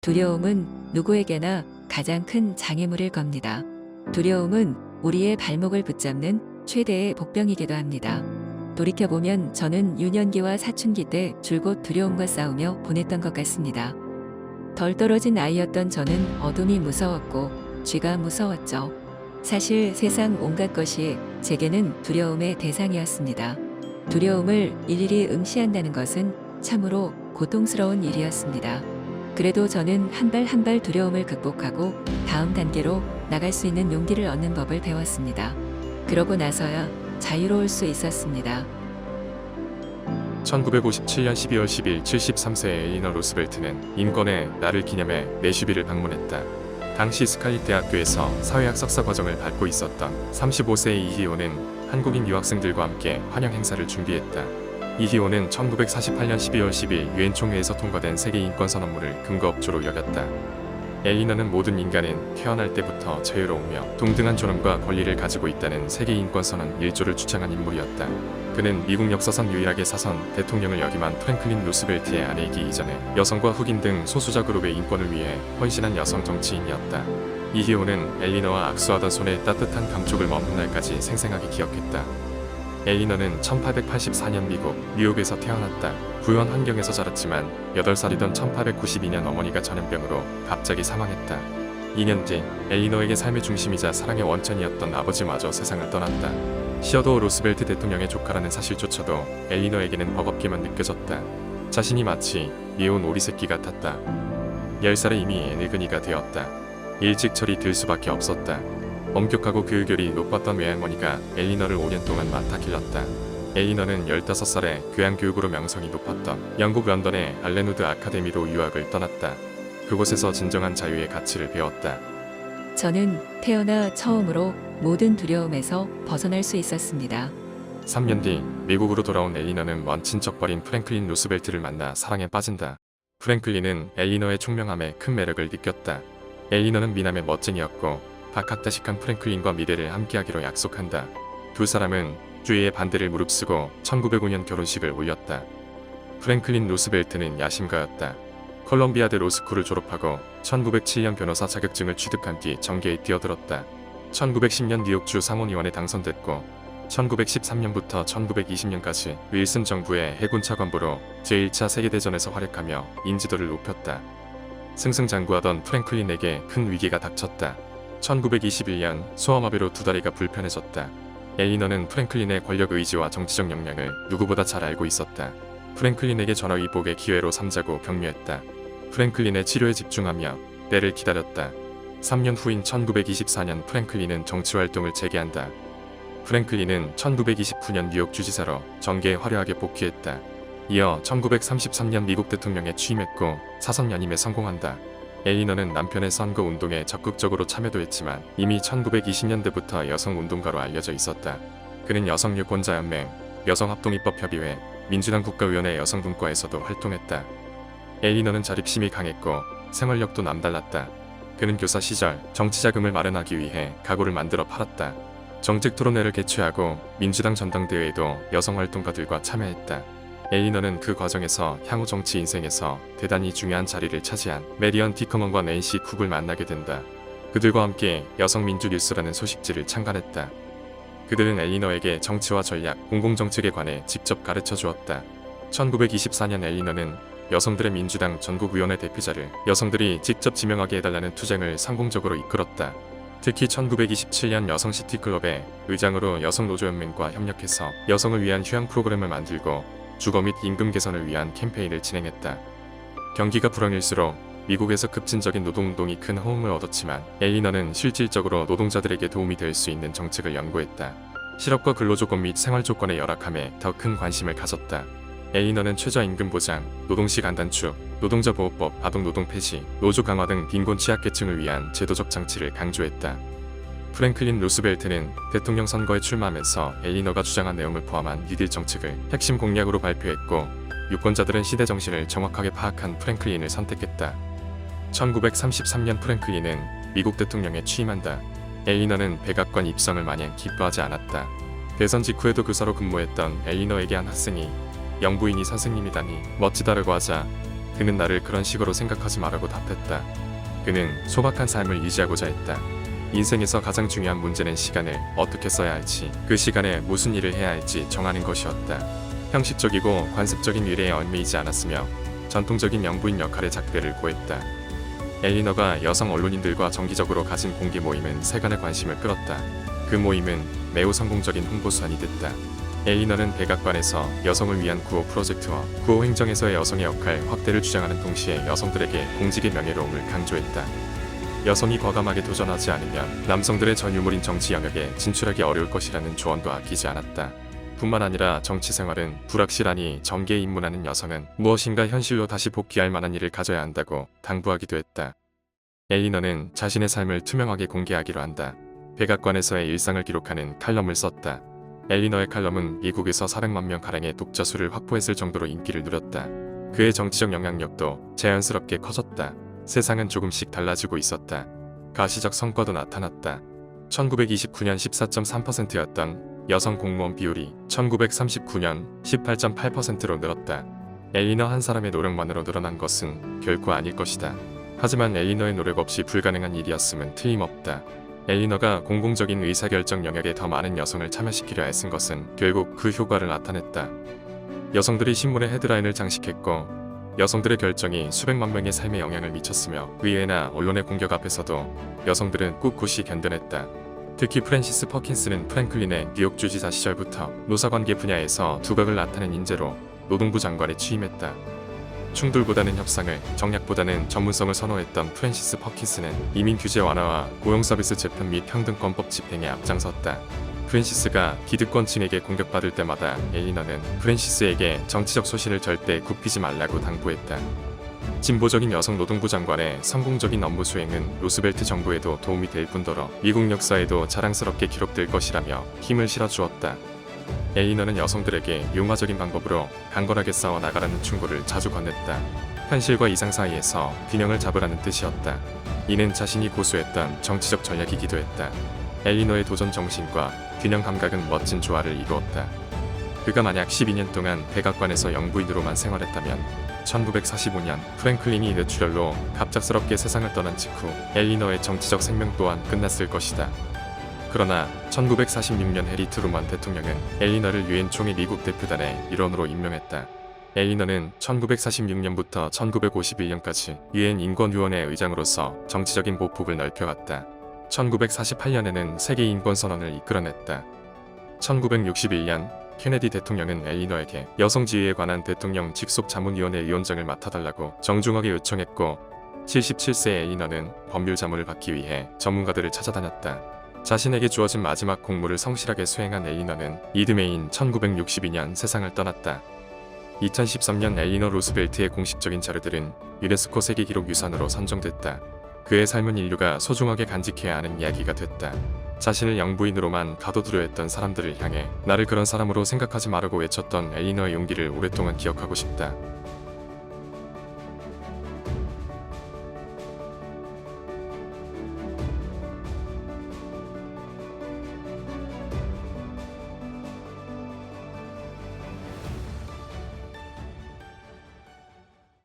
두려움은 누구에게나 가장 큰 장애물일 겁니다. 두려움은 우리의 발목을 붙잡는 최대의 복병이기도 합니다. 돌이켜보면 저는 유년기와 사춘기 때 줄곧 두려움과 싸우며 보냈던 것 같습니다. 덜 떨어진 아이였던 저는 어둠이 무서웠고 쥐가 무서웠죠. 사실 세상 온갖 것이 제게는 두려움의 대상이었습니다. 두려움을 일일이 응시한다는 것은 참으로 고통스러운 일이었습니다. 그래도 저는 한 발 한 발 두려움을 극복하고 다음 단계로 나갈 수 있는 용기를 얻는 법을 배웠습니다. 그러고 나서야 자유로울 수 있었습니다. 1957년 12월 10일 73세의 엘리너 루스벨트는 인권의 날을 기념해 내슈빌을 방문했다. 당시 스칼릿 대학교에서 사회학 석사 과정을 밟고 있었던 35세의 이희호는 한국인 유학생들과 함께 환영 행사를 준비했다. 이희호는 1948년 12월 10일 유엔 총회에서 통과된 세계 인권 선언문을 근거 업조로 여겼다. 엘리너는 모든 인간은 태어날 때부터 자유로우며 동등한 존엄과 권리를 가지고 있다는 세계 인권 선언 1조를 주장한 인물이었다. 그는 미국 역사상 유일하게 사선 대통령을 역임한 프랭클린 루스벨트의 아내이기 이전에 여성과 흑인 등 소수자 그룹의 인권을 위해 헌신한 여성 정치인이었다. 이희호는 엘리너와 악수하던 손에 따뜻한 감촉을 머문 날까지 생생하게 기억했다. 엘리너는 1884년 미국 뉴욕에서 태어났다. 부유한 환경에서 자랐지만 8살이던 1892년 어머니가 전염병으로 갑자기 사망했다. 2년 뒤 엘리너에게 삶의 중심이자 사랑의 원천이었던 아버지마저 세상을 떠났다. 시어도어 루스벨트 대통령의 조카라는 사실조차도 엘리너에게는 버겁게만 느껴졌다. 자신이 마치 미운 오리 새끼 같았다. 10살에 이미 늙은이가 되었다. 일찍 철이 들 수밖에 없었다. 엄격하고 교육열이 높았던 외할머니가 엘리너를 5년 동안 맡아 길렀다. 엘리너는 15살에 교양교육으로 명성이 높았던 영국 런던의 알렌우드 아카데미로 유학을 떠났다. 그곳에서 진정한 자유의 가치를 배웠다. 저는 태어나 처음으로 모든 두려움에서 벗어날 수 있었습니다. 3년 뒤 미국으로 돌아온 엘리너는 먼 친척벌인 프랭클린 루스벨트를 만나 사랑에 빠진다. 프랭클린은 엘리너의 총명함에 큰 매력을 느꼈다. 엘리너는 미남의 멋쟁이였고 박학다식한 프랭클린과 미래를 함께하기로 약속한다. 두 사람은 주위의 반대를 무릅쓰고 1905년 결혼식을 올렸다. 프랭클린 루스벨트는 야심가였다. 콜롬비아대 로스쿨을 졸업하고 1907년 변호사 자격증을 취득한 뒤 정계에 뛰어들었다. 1910년 뉴욕주 상원의원에 당선됐고 1913년부터 1920년까지 윌슨 정부의 해군 차관보로 제1차 세계대전에서 활약하며 인지도를 높였다. 승승장구하던 프랭클린에게 큰 위기가 닥쳤다. 1921년 소아마비로 두 다리가 불편해졌다. 엘리너는 프랭클린의 권력 의지와 정치적 역량을 누구보다 잘 알고 있었다. 프랭클린에게 전화위복의 기회로 삼자고 격려했다. 프랭클린의 치료에 집중하며 때를 기다렸다. 3년 후인 1924년 프랭클린은 정치활동을 재개한다. 프랭클린은 1929년 뉴욕 주지사로 정계에 화려하게 복귀했다. 이어 1933년 미국 대통령에 취임했고 사선 연임에 성공한다. 엘리너는 남편의 선거 운동에 적극적으로 참여도 했지만 이미 1920년대부터 여성운동가로 알려져 있었다. 그는 여성유권자연맹, 여성합동입법협의회, 민주당 국가위원회 여성분과에서도 활동했다. 엘리너는 자립심이 강했고 생활력도 남달랐다. 그는 교사 시절 정치자금을 마련하기 위해 가구를 만들어 팔았다. 정책 토론회를 개최하고 민주당 전당대회에도 여성활동가들과 참여했다. 엘리너는 그 과정에서 향후 정치 인생에서 대단히 중요한 자리를 차지한 메리언 디커먼과 낸시 쿡을 만나게 된다. 그들과 함께 여성민주뉴스라는 소식지를 창간했다. 그들은 엘리너에게 정치와 전략, 공공정책에 관해 직접 가르쳐 주었다. 1924년 엘리너는 여성들의 민주당 전국위원회 대표자를 여성들이 직접 지명하게 해달라는 투쟁을 성공적으로 이끌었다. 특히 1927년 여성시티클럽의 의장으로 여성노조연맹과 협력해서 여성을 위한 휴양 프로그램을 만들고 주거 및 임금 개선을 위한 캠페인을 진행했다. 경기가 불황일수록 미국에서 급진적인 노동운동이 큰 호응을 얻었지만 엘리너는 실질적으로 노동자들에게 도움이 될 수 있는 정책을 연구했다. 실업과 근로조건 및 생활조건의 열악함에 더 큰 관심을 가졌다. 엘리너는 최저임금 보장, 노동시간 단축, 노동자 보호법, 아동노동 폐지, 노조 강화 등 빈곤 취약계층을 위한 제도적 장치를 강조했다. 프랭클린 루스벨트는 대통령 선거에 출마하면서 엘리너가 주장한 내용을 포함한 뉴딜 정책을 핵심 공약으로 발표했고 유권자들은 시대 정신을 정확하게 파악한 프랭클린을 선택했다. 1933년 프랭클린은 미국 대통령에 취임한다. 엘리너는 백악관 입성을 마냥 기뻐하지 않았다. 대선 직후에도 교사로 근무했던 엘리너에게 한 학생이 영부인이 선생님이다니 멋지다라고 하자 그는 나를 그런 식으로 생각하지 말라고 답했다. 그는 소박한 삶을 유지하고자 했다. 인생에서 가장 중요한 문제는 시간을 어떻게 써야 할지, 그 시간에 무슨 일을 해야 할지 정하는 것이었다. 형식적이고 관습적인 일에 얽매이지 않았으며 전통적인 영부인 역할의 작대를 고했다. 엘리너가 여성 언론인들과 정기적으로 가진 공개 모임은 세간의 관심을 끌었다. 그 모임은 매우 성공적인 홍보 수단이 됐다. 엘리너는 백악관에서 여성을 위한 구호 프로젝트와 구호 행정에서의 여성의 역할 확대를 주장하는 동시에 여성들에게 공직의 명예로움을 강조했다. 여성이 과감하게 도전하지 않으면 남성들의 전 유물인 정치 영역에 진출하기 어려울 것이라는 조언도 아끼지 않았다. 뿐만 아니라 정치 생활은 불확실하니 정계에 입문하는 여성은 무엇인가 현실로 다시 복귀할 만한 일을 가져야 한다고 당부하기도 했다. 엘리너는 자신의 삶을 투명하게 공개하기로 한다. 백악관에서의 일상을 기록하는 칼럼을 썼다. 엘리너의 칼럼은 미국에서 400만 명가량의 독자 수를 확보했을 정도로 인기를 누렸다. 그의 정치적 영향력도 자연스럽게 커졌다. 세상은 조금씩 달라지고 있었다. 가시적 성과도 나타났다. 1929년 14.3%였던 여성 공무원 비율이 1939년 18.8%로 늘었다. 엘리너 한 사람의 노력만으로 늘어난 것은 결코 아닐 것이다. 하지만 엘리너의 노력 없이 불가능한 일이었음은 틀림없다. 엘리너가 공공적인 의사결정 영역에 더 많은 여성을 참여시키려 애쓴 것은 결국 그 효과를 나타냈다. 여성들이 신문의 헤드라인을 장식했고 여성들의 결정이 수백만 명의 삶에 영향을 미쳤으며 의회나 언론의 공격 앞에서도 여성들은 꿋꿋이 견뎌냈다. 특히 프랜시스 퍼킨스는 프랭클린의 뉴욕 주지사 시절부터 노사관계 분야에서 두각을 나타낸 인재로 노동부 장관에 취임했다. 충돌보다는 협상을, 정략보다는 전문성을 선호했던 프랜시스 퍼킨스는 이민 규제 완화와 고용 서비스 재편 및 평등권법 집행에 앞장섰다. 프랜시스가 기득권층에게 공격받을 때마다 엘리너는 프랜시스에게 정치적 소신을 절대 굽히지 말라고 당부했다. 진보적인 여성 노동부 장관의 성공적인 업무 수행은 루스벨트 정부에도 도움이 될 뿐더러 미국 역사에도 자랑스럽게 기록될 것이라며 힘을 실어주었다. 엘리너는 여성들에게 융화적인 방법으로 강건하게 싸워 나가라는 충고를 자주 건넸다. 현실과 이상 사이에서 균형을 잡으라는 뜻이었다. 이는 자신이 고수했던 정치적 전략이기도 했다. 엘리너의 도전 정신과 균형 감각은 멋진 조화를 이루었다. 그가 만약 12년 동안 백악관에서 영부인으로만 생활했다면 1945년 프랭클린이 뇌출혈로 갑작스럽게 세상을 떠난 직후 엘리너의 정치적 생명 또한 끝났을 것이다. 그러나 1946년 해리 트루먼 대통령은 엘리너를 유엔 총회 미국 대표단의 일원으로 임명했다. 엘리너는 1946년부터 1951년까지 유엔 인권위원회 의장으로서 정치적인 보폭을 넓혀갔다. 1948년에는 세계인권선언을 이끌어냈다. 1961년 케네디 대통령은 엘리너에게 여성 지위에 관한 대통령 직속 자문위원회 위원장을 맡아달라고 정중하게 요청했고 77세 엘리너는 법률 자문을 받기 위해 전문가들을 찾아다녔다. 자신에게 주어진 마지막 공무를 성실하게 수행한 엘리너는 이듬해인 1962년 세상을 떠났다. 2013년 엘리너 루스벨트의 공식적인 자료들은 유네스코 세계기록유산으로 선정됐다. 그의 삶은 인류가 소중하게 간직해야 하는 이야기가 됐다. 자신을 영부인으로만 가둬두려 했던 사람들을 향해 나를 그런 사람으로 생각하지 말라고 외쳤던 엘리너의 용기를 오랫동안 기억하고 싶다.